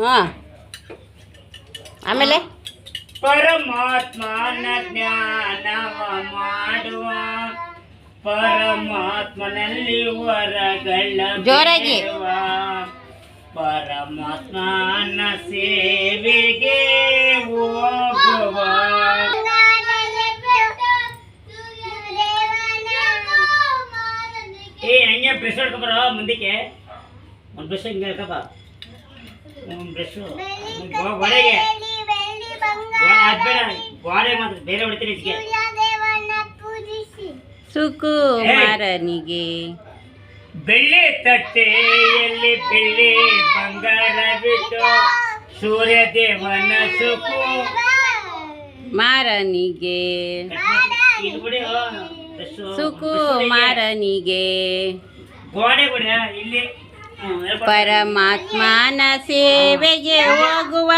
ಹಾಂ ಆಮೇಲೆ ಪರಮಾತ್ಮನ ಜ್ಞಾನವ ಮಾಡುವ ಪರಮಾತ್ಮನಲ್ಲಿ ವರಗಳ ಜೋರಾಗಿ. ಬೇಡುವ. ಪರಮಾತ್ಮನ ಸೇವೆಗೆ ಹೋಗುವ. ಹಂಗೆ ಬ್ರಷ್ ಹೊಡ್ಕೊಬರ ಮುಂದಕ್ಕೆ ಒಂದು ಬ್ರಷ್ ಹಿಂಗೆ ಹೇಳ್ಕಪ್ಪ ಬ್ರಷ್ ಗೋಡೆಗೆ ಬೇಡ ಗೋಡೆ ಮಾತ್ರ ಬೇರೆ ಹೊಡಿತೀರಿ ಇದಕ್ಕೆ ಸುಕುಮಾರನಿಗೆ ಬೆಳ್ಳಿ ತಟ್ಟೆಯಲ್ಲಿ ಬೆಳ್ಳಿ ಬಂಗಾರವಿಟ್ಟು ಸೂರ್ಯ ದೇವನ ಸುಕು ಮಾರನಿಗೆ ಸುಕುಮಾರನಿಗೆ ಗೋಡೆ ಕೂಡ ಇಲ್ಲಿ ಪರಮಾತ್ಮನ ಸೇವೆಗೆ ಹೋಗುವ